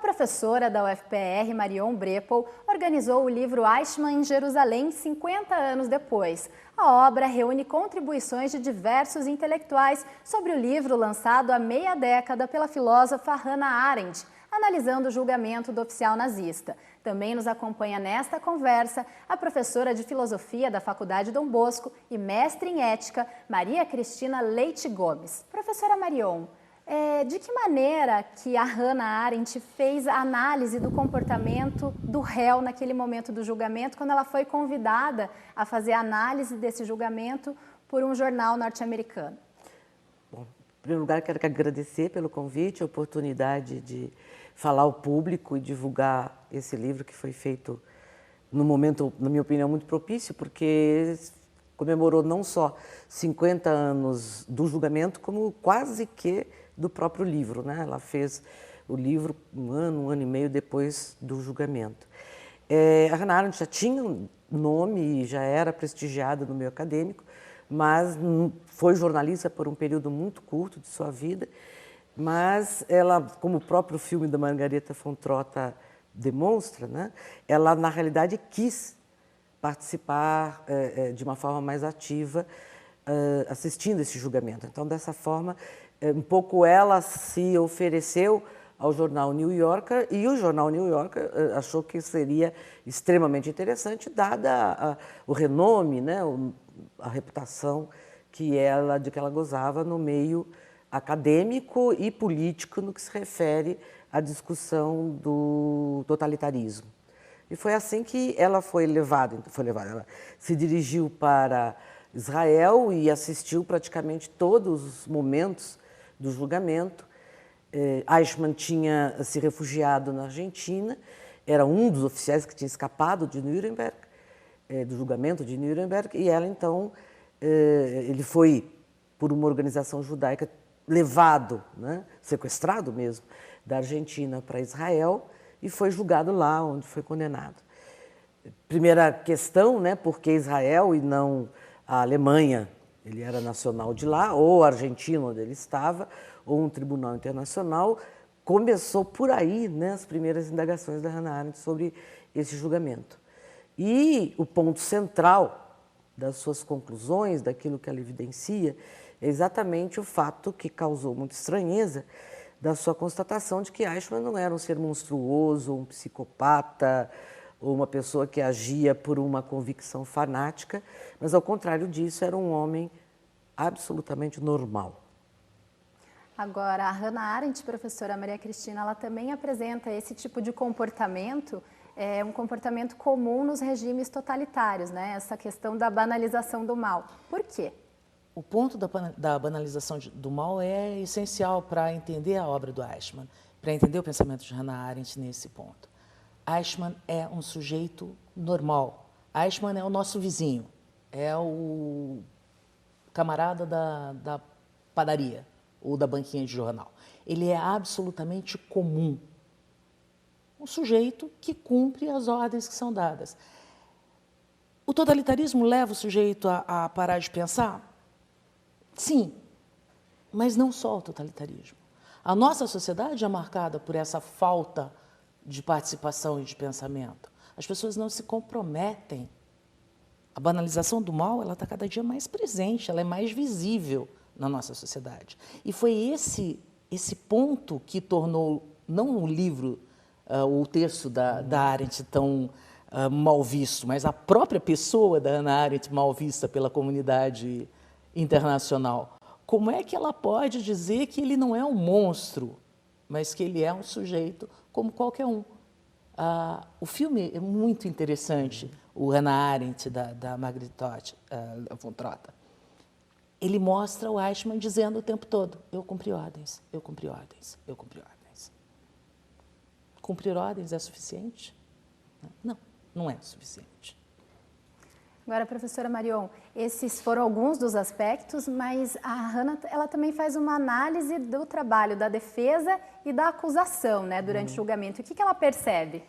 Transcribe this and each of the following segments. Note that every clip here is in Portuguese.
professora da UFPR, Marion Brepel, organizou o livro Eichmann em Jerusalém 50 anos depois. A obra reúne contribuições de diversos intelectuais sobre o livro lançado há meia década pela filósofa Hannah Arendt, analisando o julgamento do oficial nazista. Também nos acompanha nesta conversa a professora de filosofia da Faculdade Dom Bosco e mestre em ética, Maria Cristina Leite Gomes. Professora Marion, de que maneira que a Hannah Arendt fez a análise do comportamento do réu naquele momento do julgamento, quando ela foi convidada a fazer a análise desse julgamento por um jornal norte-americano? Bom, em primeiro lugar, quero agradecer pelo convite, a oportunidade de falar ao público e divulgar esse livro que foi feito num momento, na minha opinião, muito propício, porque comemorou não só 50 anos do julgamento, como quase que do próprio livro, né? Ela fez o livro um ano e meio depois do julgamento. A Hannah Arendt já tinha um nome e já era prestigiada no meio acadêmico, mas foi jornalista por um período muito curto de sua vida. Mas ela, como o próprio filme da Margareta von Trotta demonstra, né? Ela na realidade quis participar de uma forma mais ativa assistindo esse julgamento. Então, dessa forma, um pouco ela se ofereceu ao jornal New Yorker e o jornal New Yorker achou que seria extremamente interessante, dada o renome, né, a reputação de que ela gozava no meio acadêmico e político no que se refere à discussão do totalitarismo. E foi assim que ela foi levada, ela se dirigiu para Israel e assistiu praticamente todos os momentos do julgamento. Eichmann tinha se refugiado na Argentina, era um dos oficiais que tinha escapado de Nuremberg, do julgamento de Nuremberg, e ela então, ele foi, por uma organização judaica, levado, né, sequestrado mesmo, da Argentina para Israel e foi julgado lá, onde foi condenado. Primeira questão, né, por que Israel e não a Alemanha? Ele era nacional de lá, ou a Argentina, onde ele estava, ou um tribunal internacional. Começou por aí, né, as primeiras indagações da Hannah Arendt sobre esse julgamento. E o ponto central das suas conclusões, daquilo que ela evidencia, é exatamente o fato que causou muita estranheza da sua constatação de que Eichmann não era um ser monstruoso, um psicopata, ou uma pessoa que agia por uma convicção fanática, mas, ao contrário disso, era um homem absolutamente normal. Agora, a Hannah Arendt, professora Maria Cristina, ela também apresenta esse tipo de comportamento, um comportamento comum nos regimes totalitários, né? Essa questão da banalização do mal. Por quê? O ponto da banalização do mal é essencial para entender a obra do Eichmann, para entender o pensamento de Hannah Arendt nesse ponto. Eichmann é um sujeito normal. Eichmann é o nosso vizinho, é o camarada da padaria ou da banquinha de jornal. Ele é absolutamente comum. Um sujeito que cumpre as ordens que são dadas. O totalitarismo leva o sujeito a parar de pensar? Sim, mas não só o totalitarismo. A nossa sociedade é marcada por essa falta de participação e de pensamento. As pessoas não se comprometem. A banalização do mal, ela está cada dia mais presente, ela é mais visível na nossa sociedade. E foi esse ponto que tornou, não o livro, o texto da Arendt tão mal visto, mas a própria pessoa da Hannah Arendt mal vista pela comunidade internacional. Como é que ela pode dizer que ele não é um monstro, mas que ele é um sujeito como qualquer um? O filme é muito interessante, o Hannah Arendt, da Margareta von Trotta. Ele mostra o Eichmann dizendo o tempo todo: eu cumpri ordens, eu cumpri ordens, eu cumpri ordens. Cumprir ordens é suficiente? Não, não é suficiente. Agora, professora Marion, esses foram alguns dos aspectos, mas a Hannah, ela também faz uma análise do trabalho da defesa e da acusação, né, durante o julgamento. O que ela percebe?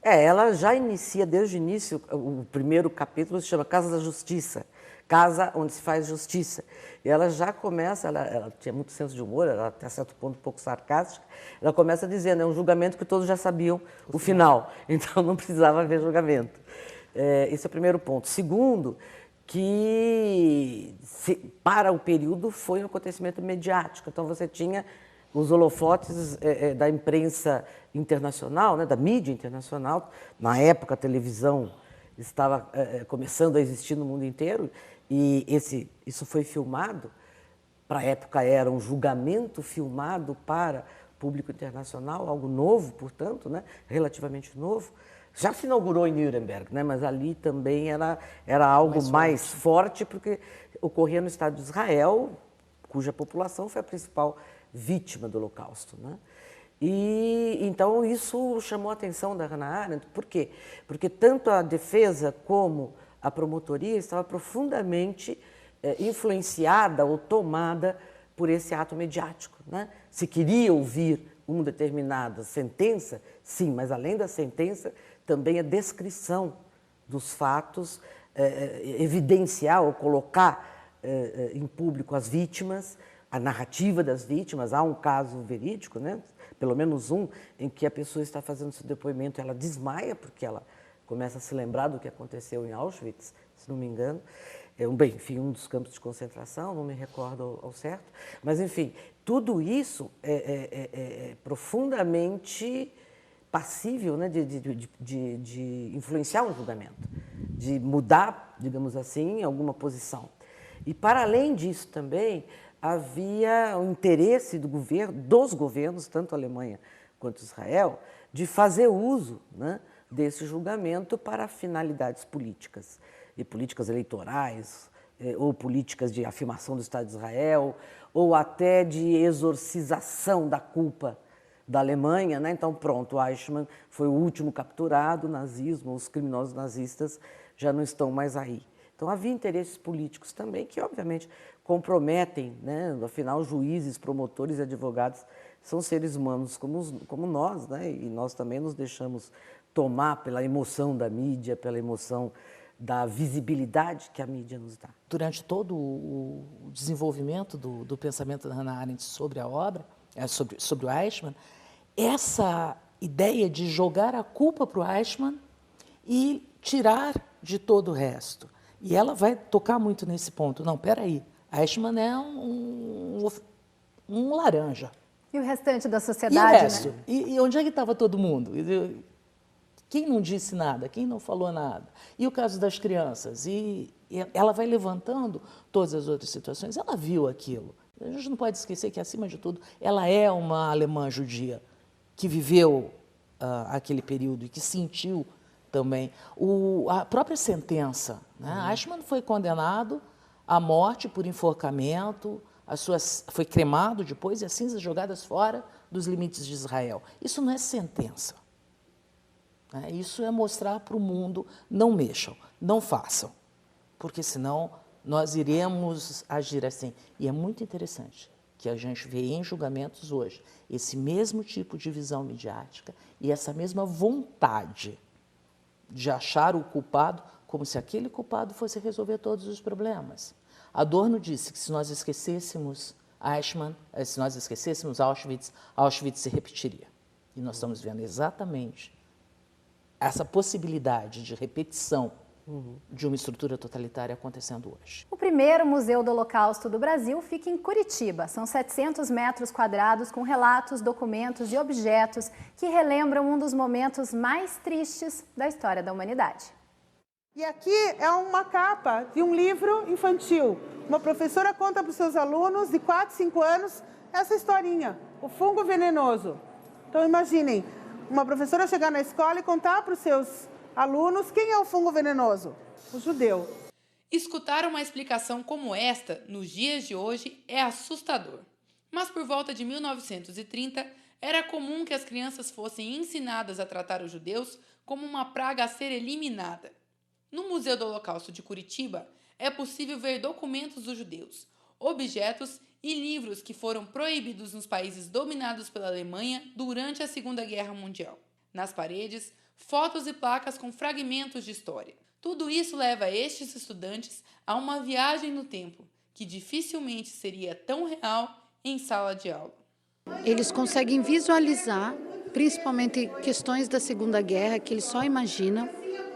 Ela já inicia desde o início, o primeiro capítulo se chama Casa da Justiça, casa onde se faz justiça. E ela já começa, ela tinha muito senso de humor, ela até certo ponto um pouco sarcástica, ela começa dizendo, é um julgamento que todos já sabiam o final, então não precisava haver julgamento. Esse é o primeiro ponto. Segundo, que para o período foi um acontecimento mediático, então você tinha os holofotes da imprensa internacional, né, da mídia internacional. Na época, a televisão estava começando a existir no mundo inteiro e isso foi filmado. Para a época, era um julgamento filmado para público internacional, algo novo, portanto, né, relativamente novo. Já se inaugurou em Nuremberg, né, mas ali também era algo mais forte, porque ocorria no Estado de Israel, cuja população foi a principal vítima do Holocausto, né? E então isso chamou a atenção da Hannah Arendt. Por quê? Porque tanto a defesa como a promotoria estava profundamente influenciada ou tomada por esse ato mediático, né? Se queria ouvir uma determinada sentença, sim, mas além da sentença, também a descrição dos fatos, evidenciar ou colocar em público as vítimas, a narrativa das vítimas. Há um caso verídico, né? Pelo menos um, em que a pessoa está fazendo seu depoimento, ela desmaia, porque ela começa a se lembrar do que aconteceu em Auschwitz, se não me engano. Bem, enfim, um dos campos de concentração, não me recordo ao certo. Mas, enfim, tudo isso é profundamente passível, né, de influenciar um julgamento, de mudar, digamos assim, alguma posição. E, para além disso também, havia um interesse dos governos, tanto a Alemanha quanto Israel, de fazer uso, né, desse julgamento para finalidades políticas, e políticas eleitorais, ou políticas de afirmação do Estado de Israel, ou até de exorcização da culpa da Alemanha, né? Então, pronto, Eichmann foi o último capturado, o nazismo, os criminosos nazistas já não estão mais aí. Então, havia interesses políticos também que, obviamente, comprometem, né? Afinal, juízes, promotores e advogados são seres humanos como nós, né? E nós também nos deixamos tomar pela emoção da mídia, pela emoção da visibilidade que a mídia nos dá. Durante todo o desenvolvimento do pensamento da Hannah Arendt sobre a obra, sobre o Eichmann, essa ideia de jogar a culpa para o Eichmann e tirar de todo o resto. E ela vai tocar muito nesse ponto. Não, peraí, Eichmann é um laranja. E o restante da E o sociedade, resto? né? E onde é que estava todo mundo? Quem não disse nada? Quem não falou nada? E o caso das crianças? E ela vai levantando todas as outras situações. Ela viu aquilo. A gente não pode esquecer que, acima de tudo, ela é uma alemã judia que viveu aquele período e que sentiu também a própria sentença, né? Eichmann foi condenado à morte por enforcamento, foi cremado depois e as cinzas jogadas fora dos limites de Israel. Isso não é sentença. Né? Isso é mostrar para o mundo, não mexam, não façam, porque senão nós iremos agir assim. E é muito interessante que a gente vê em julgamentos hoje esse mesmo tipo de visão midiática e essa mesma vontade de achar o culpado como se aquele culpado fosse resolver todos os problemas. Adorno disse que se nós esquecêssemos Eichmann, se nós esquecêssemos Auschwitz, Auschwitz se repetiria. E nós estamos vendo exatamente essa possibilidade de repetição de uma estrutura totalitária acontecendo hoje. O primeiro Museu do Holocausto do Brasil fica em Curitiba. São 700 metros quadrados com relatos, documentos e objetos que relembram um dos momentos mais tristes da história da humanidade. E aqui é uma capa de um livro infantil. Uma professora conta para os seus alunos de 4, 5 anos essa historinha, o fungo venenoso. Então imaginem, uma professora chegar na escola e contar para os seus alunos quem é o fungo venenoso? O judeu. Escutar uma explicação como esta, nos dias de hoje, é assustador. Mas por volta de 1930, era comum que as crianças fossem ensinadas a tratar os judeus como uma praga a ser eliminada. No Museu do Holocausto de Curitiba, é possível ver documentos dos judeus, objetos e livros que foram proibidos nos países dominados pela Alemanha durante a Segunda Guerra Mundial. Nas paredes, fotos e placas com fragmentos de história. Tudo isso leva estes estudantes a uma viagem no tempo, que dificilmente seria tão real em sala de aula. Eles conseguem visualizar, principalmente questões da Segunda Guerra, que eles só imaginam,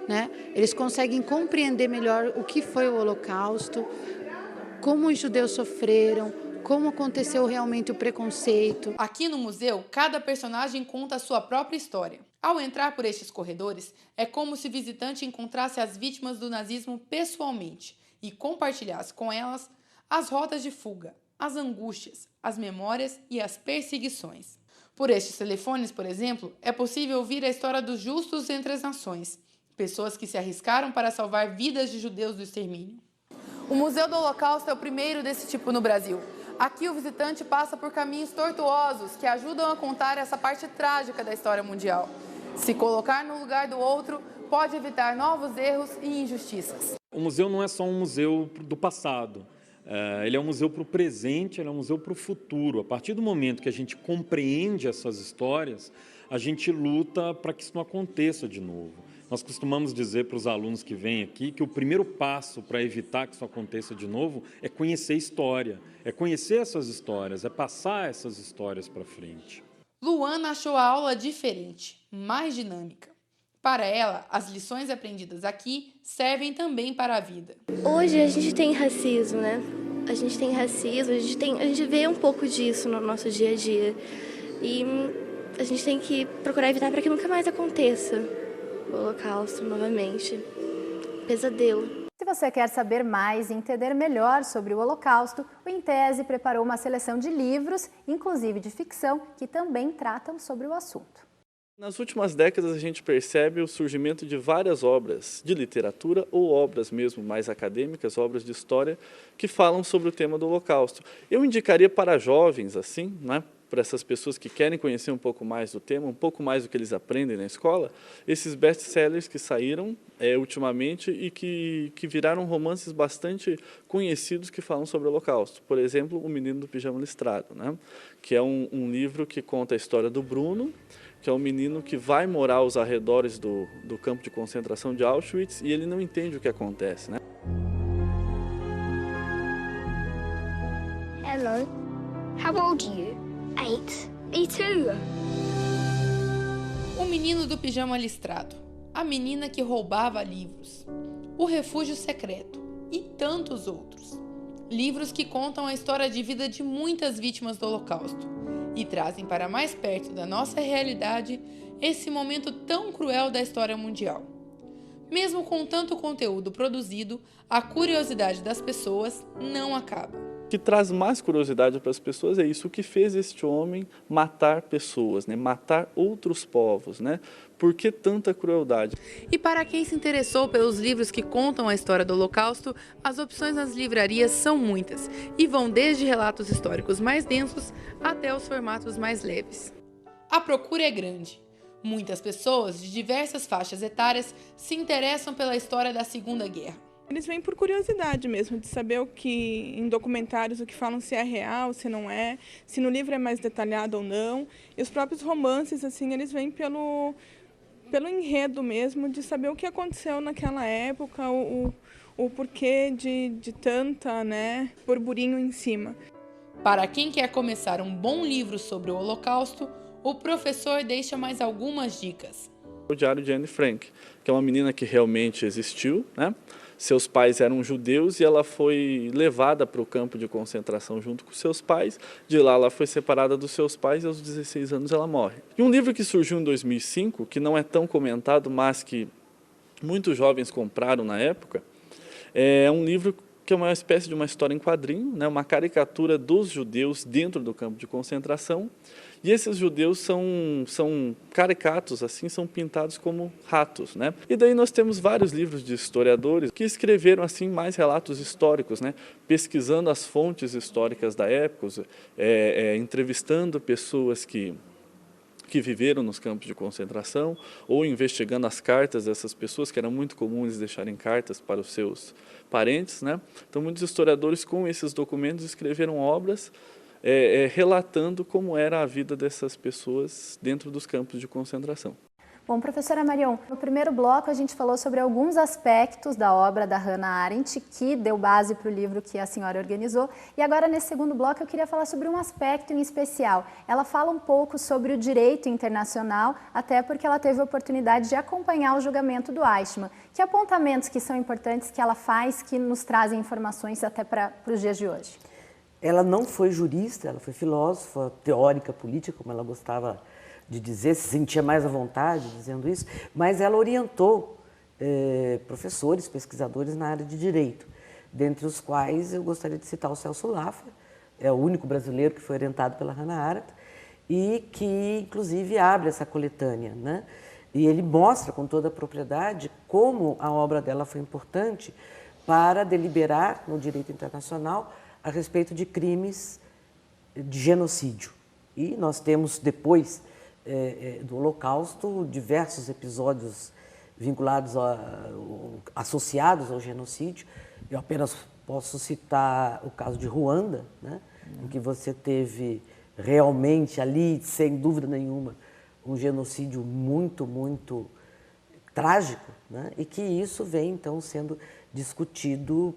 né? Eles conseguem compreender melhor o que foi o Holocausto, como os judeus sofreram, como aconteceu realmente o preconceito. Aqui no museu, cada personagem conta a sua própria história. Ao entrar por estes corredores, é como se o visitante encontrasse as vítimas do nazismo pessoalmente e compartilhasse com elas as rotas de fuga, as angústias, as memórias e as perseguições. Por estes telefones, por exemplo, é possível ouvir a história dos justos entre as nações, pessoas que se arriscaram para salvar vidas de judeus do extermínio. O Museu do Holocausto é o primeiro desse tipo no Brasil. Aqui o visitante passa por caminhos tortuosos que ajudam a contar essa parte trágica da história mundial. Se colocar no lugar do outro pode evitar novos erros e injustiças. O museu não é só um museu do passado. Ele é um museu para o presente, ele é um museu para o futuro. A partir do momento que a gente compreende essas histórias, a gente luta para que isso não aconteça de novo. Nós costumamos dizer para os alunos que vêm aqui que o primeiro passo para evitar que isso aconteça de novo é conhecer a história, é conhecer essas histórias, é passar essas histórias para frente. Luana achou a aula diferente, mais dinâmica. Para ela, as lições aprendidas aqui servem também para a vida. Hoje a gente tem racismo, né? A gente tem racismo, a gente vê um pouco disso no nosso dia a dia. E a gente tem que procurar evitar para que nunca mais aconteça o Holocausto novamente. Pesadelo. Se você quer saber mais e entender melhor sobre o Holocausto, o Intese preparou uma seleção de livros, inclusive de ficção, que também tratam sobre o assunto. Nas últimas décadas, a gente percebe o surgimento de várias obras de literatura ou obras mesmo mais acadêmicas, obras de história, que falam sobre o tema do Holocausto. Eu indicaria para jovens, assim, né, para essas pessoas que querem conhecer um pouco mais do tema, um pouco mais do que eles aprendem na escola, esses best-sellers que saíram ultimamente e que viraram romances bastante conhecidos que falam sobre o Holocausto. Por exemplo, O Menino do Pijama Listrado, né, que é um livro que conta a história do Bruno, que é um menino que vai morar aos arredores do campo de concentração de Auschwitz e ele não entende o que acontece, né? Hello. How old are you? 8. Me too. O Menino do Pijama Listrado, A Menina que Roubava Livros, O Refúgio Secreto e tantos outros. Livros que contam a história de vida de muitas vítimas do Holocausto e trazem para mais perto da nossa realidade esse momento tão cruel da história mundial. Mesmo com tanto conteúdo produzido, a curiosidade das pessoas não acaba. O que traz mais curiosidade para as pessoas é isso, o que fez este homem matar pessoas, né? Matar outros povos, né? Por que tanta crueldade? E para quem se interessou pelos livros que contam a história do Holocausto, as opções nas livrarias são muitas e vão desde relatos históricos mais densos até os formatos mais leves. A procura é grande. Muitas pessoas de diversas faixas etárias se interessam pela história da Segunda Guerra. Eles vêm por curiosidade mesmo, de saber o que, em documentários, o que falam, se é real, se não é, se no livro é mais detalhado ou não. E os próprios romances, assim, eles vêm pelo enredo mesmo, de saber o que aconteceu naquela época, o porquê de tanta, né, burburinho em cima. Para quem quer começar um bom livro sobre o Holocausto, o professor deixa mais algumas dicas. O Diário de Anne Frank, que é uma menina que realmente existiu, né? Seus pais eram judeus e ela foi levada para o campo de concentração junto com seus pais. De lá ela foi separada dos seus pais e aos 16 anos ela morre. E um livro que surgiu em 2005, que não é tão comentado, mas que muitos jovens compraram na época, é um livro que é uma espécie de uma história em quadrinho, né, uma caricatura dos judeus dentro do campo de concentração. E esses judeus são caricatos, assim, são pintados como ratos, né? E daí nós temos vários livros de historiadores que escreveram assim mais relatos históricos, né? Pesquisando as fontes históricas da época, entrevistando pessoas que viveram nos campos de concentração ou investigando as cartas dessas pessoas, que era muito comum eles deixarem cartas para os seus parentes, né? Então muitos historiadores com esses documentos escreveram obras relatando como era a vida dessas pessoas dentro dos campos de concentração. Bom, professora Marion, no primeiro bloco a gente falou sobre alguns aspectos da obra da Hannah Arendt, que deu base para o livro que a senhora organizou. E agora, nesse segundo bloco, eu queria falar sobre um aspecto em especial. Ela fala um pouco sobre o direito internacional, até porque ela teve a oportunidade de acompanhar o julgamento do Eichmann. Que apontamentos que são importantes que ela faz, que nos trazem informações até para os dias de hoje? Ela não foi jurista, ela foi filósofa, teórica, política, como ela gostava de dizer, se sentia mais à vontade dizendo isso, mas ela orientou professores, pesquisadores na área de direito, dentre os quais eu gostaria de citar o Celso Laffer, é o único brasileiro que foi orientado pela Hannah Arendt e que, inclusive, abre essa coletânea, né? E ele mostra com toda a propriedade como a obra dela foi importante para deliberar no direito internacional a respeito de crimes de genocídio. E nós temos, depois do Holocausto, diversos episódios vinculados, associados ao genocídio. Eu apenas posso citar o caso de Ruanda, né, em que você teve realmente ali, sem dúvida nenhuma, um genocídio muito, muito trágico, né, e que isso vem, então, sendo discutido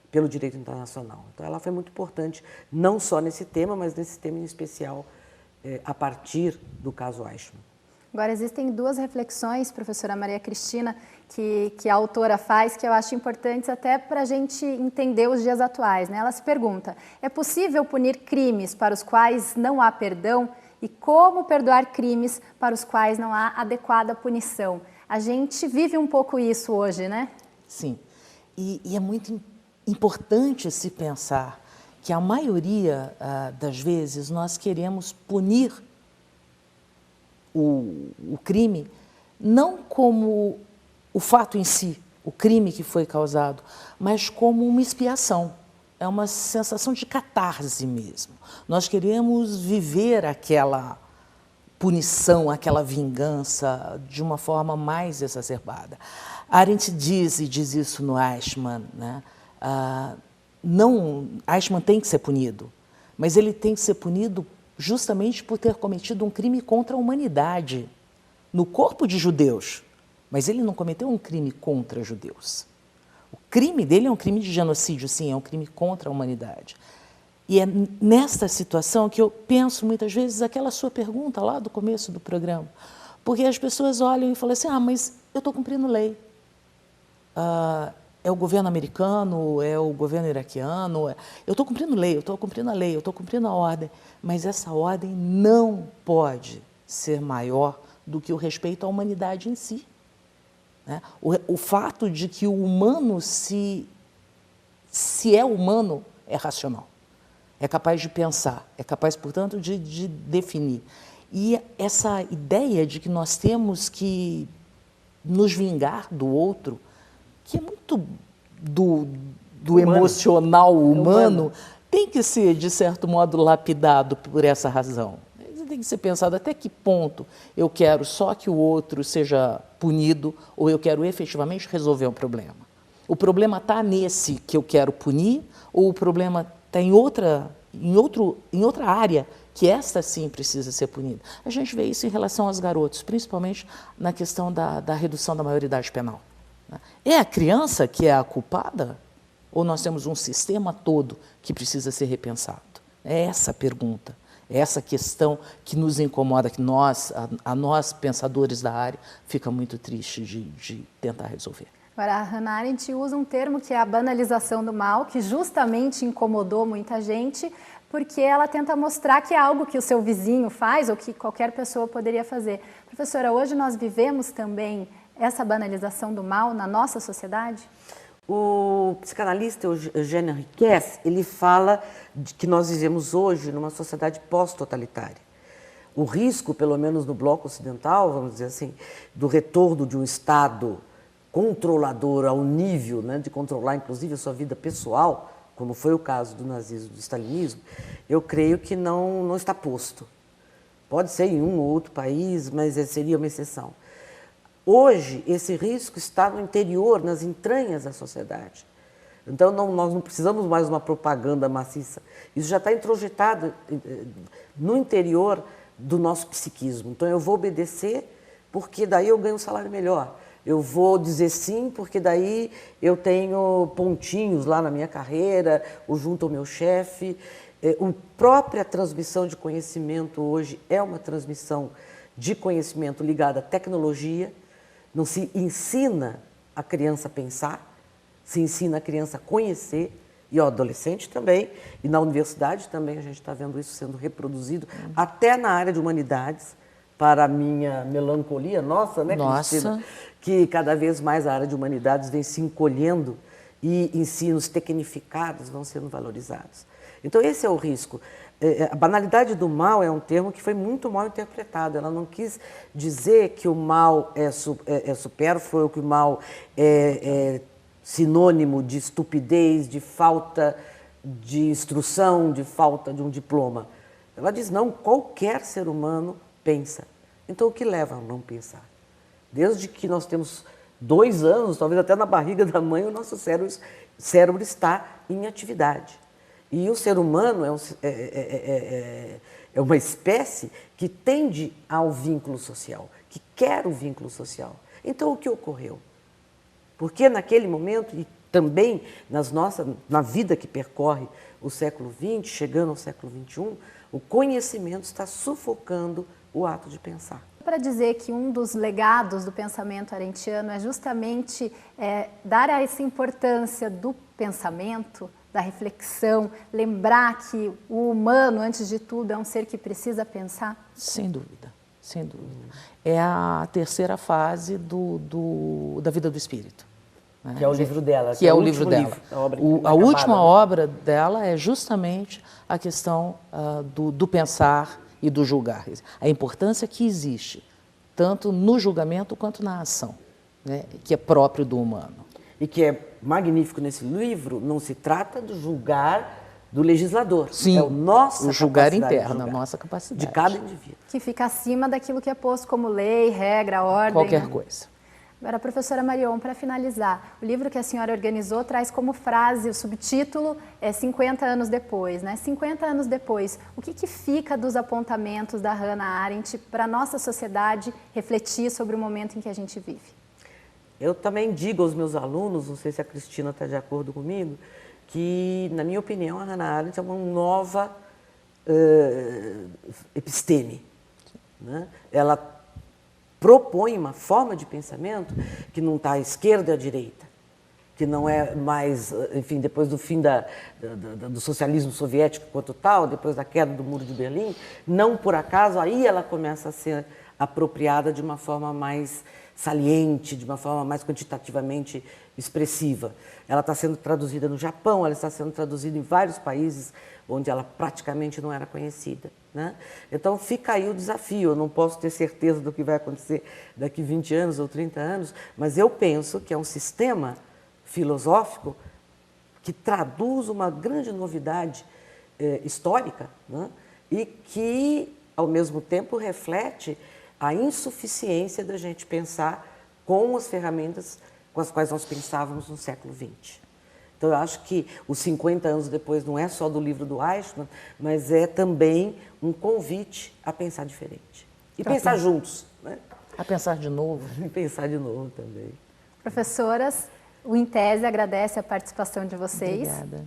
pelo direito internacional. Então, ela foi muito importante, não só nesse tema, mas nesse tema em especial, a partir do caso Eichmann. Agora, existem duas reflexões, professora Maria Cristina, que a autora faz, que eu acho importantes até para a gente entender os dias atuais, né? Ela se pergunta, é possível punir crimes para os quais não há perdão? E como perdoar crimes para os quais não há adequada punição? A gente vive um pouco isso hoje, né? Sim, e é muito importante se pensar que a maioria das vezes nós queremos punir o crime não como o fato em si, o crime que foi causado, mas como uma expiação. É uma sensação de catarse mesmo. Nós queremos viver aquela punição, aquela vingança de uma forma mais exacerbada. Arendt diz isso no Eichmann, né? Eichmann tem que ser punido, mas ele tem que ser punido justamente por ter cometido um crime contra a humanidade, no corpo de judeus, mas ele não cometeu um crime contra judeus. O crime dele é um crime de genocídio, sim, é um crime contra a humanidade. E é nesta situação que eu penso muitas vezes aquela sua pergunta lá do começo do programa, porque as pessoas olham e falam assim, mas eu estou cumprindo lei. É o governo americano, é o governo iraquiano, eu estou cumprindo lei, eu estou cumprindo a lei, eu estou cumprindo a ordem, mas essa ordem não pode ser maior do que o respeito à humanidade em si. Né? O fato de que o humano, se é humano, é racional, é capaz de pensar, é capaz, portanto, de definir. E essa ideia de que nós temos que nos vingar do outro, que é muito do emocional humano, tem que ser, de certo modo, lapidado por essa razão. Tem que ser pensado até que ponto eu quero só que o outro seja punido ou eu quero efetivamente resolver um problema. O problema está nesse que eu quero punir ou o problema está em outra área que esta sim precisa ser punida. A gente vê isso em relação aos garotos, principalmente na questão da redução da maioridade penal. É a criança que é a culpada? Ou nós temos um sistema todo que precisa ser repensado? É essa a pergunta, é essa questão que nos incomoda, que nós pensadores da área, fica muito triste de tentar resolver. Agora, a Hannah Arendt usa um termo que é a banalização do mal, que justamente incomodou muita gente, porque ela tenta mostrar que é algo que o seu vizinho faz ou que qualquer pessoa poderia fazer. Professora, hoje nós vivemos também essa banalização do mal na nossa sociedade? O psicanalista Eugène Henriques, ele fala de que nós vivemos hoje numa sociedade pós-totalitária. O risco, pelo menos no bloco ocidental, vamos dizer assim, do retorno de um Estado controlador ao nível, né, de controlar inclusive a sua vida pessoal, como foi o caso do nazismo e do stalinismo, eu creio que não está posto. Pode ser em um ou outro país, mas seria uma exceção. Hoje, esse risco está no interior, nas entranhas da sociedade. Então, nós não precisamos mais de uma propaganda maciça. Isso já está introjetado no interior do nosso psiquismo. Então, eu vou obedecer porque daí eu ganho um salário melhor. Eu vou dizer sim, porque daí eu tenho pontinhos lá na minha carreira, ou junto ao meu chefe. A própria transmissão de conhecimento hoje é uma transmissão de conhecimento ligada à tecnologia. Não se ensina a criança a pensar, se ensina a criança a conhecer, e ao adolescente também, e na universidade também a gente está vendo isso sendo reproduzido, até na área de humanidades, para a minha melancolia, nossa, né, Cristina? Que cada vez mais a área de humanidades vem se encolhendo e ensinos tecnificados vão sendo valorizados. Então esse é o risco. A banalidade do mal é um termo que foi muito mal interpretado. Ela não quis dizer que o mal é supérfluo, que o mal é sinônimo de estupidez, de falta de instrução, de falta de um diploma. Ela diz, não, qualquer ser humano pensa. Então, o que leva a não pensar? Desde que nós temos 2 anos, talvez até na barriga da mãe, o nosso cérebro está em atividade. E o ser humano é uma espécie que tende ao vínculo social, que quer o vínculo social. Então, o que ocorreu? Porque naquele momento, e também na vida que percorre o século XX, chegando ao século XXI, o conhecimento está sufocando o ato de pensar. Para dizer que um dos legados do pensamento arendtiano é justamente dar essa importância do pensamento, da reflexão, lembrar que o humano, antes de tudo, é um ser que precisa pensar? Sem dúvida, sem dúvida. É a terceira fase da vida do espírito. Que é o livro dela. Que é o livro dela. A última obra dela é justamente a questão do pensar e do julgar. A importância que existe, tanto no julgamento quanto na ação, né, que é próprio do humano. E que é magnífico nesse livro, não se trata do julgar do legislador. Sim, é o julgar interno, a nossa capacidade. De cada indivíduo. Que fica acima daquilo que é posto como lei, regra, ordem. Qualquer coisa. Agora, professora Marion, para finalizar, o livro que a senhora organizou traz como frase, o subtítulo é 50 anos depois, né? 50 anos depois, o que fica dos apontamentos da Hannah Arendt para a nossa sociedade refletir sobre o momento em que a gente vive? Eu também digo aos meus alunos, não sei se a Cristina está de acordo comigo, que, na minha opinião, a Hannah Arendt é uma nova episteme, né? Ela propõe uma forma de pensamento que não está à esquerda e à direita, que não é mais, enfim, depois do fim do socialismo soviético quanto tal, depois da queda do Muro de Berlim, não por acaso, aí ela começa a ser apropriada de uma forma mais saliente, de uma forma mais quantitativamente expressiva. Ela está sendo traduzida no Japão, ela está sendo traduzida em vários países onde ela praticamente não era conhecida, né? Então fica aí o desafio. Eu não posso ter certeza do que vai acontecer daqui 20 anos ou 30 anos, mas eu penso que é um sistema filosófico que traduz uma grande novidade histórica, né? E que, ao mesmo tempo, reflete a insuficiência da gente pensar com as ferramentas com as quais nós pensávamos no século XX. Então, eu acho que os 50 anos depois não é só do livro do Eichmann, mas é também um convite a pensar diferente. E pensar juntos, né? A pensar de novo. E pensar de novo também. Professoras, o Intese agradece a participação de vocês. Obrigada.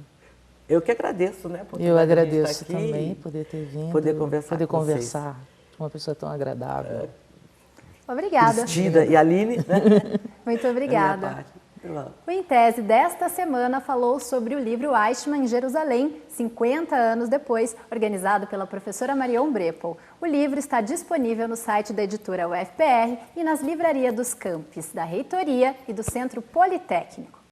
Eu que agradeço, né? Eu agradeço também poder ter vindo. Poder conversar com uma pessoa tão agradável. Obrigada. Cristina e Aline, né? Muito obrigada. O Intese desta semana falou sobre o livro Eichmann em Jerusalém, 50 anos depois, organizado pela professora Marion Brepohl. O livro está disponível no site da editora UFPR e nas livrarias dos campus da Reitoria e do Centro Politécnico.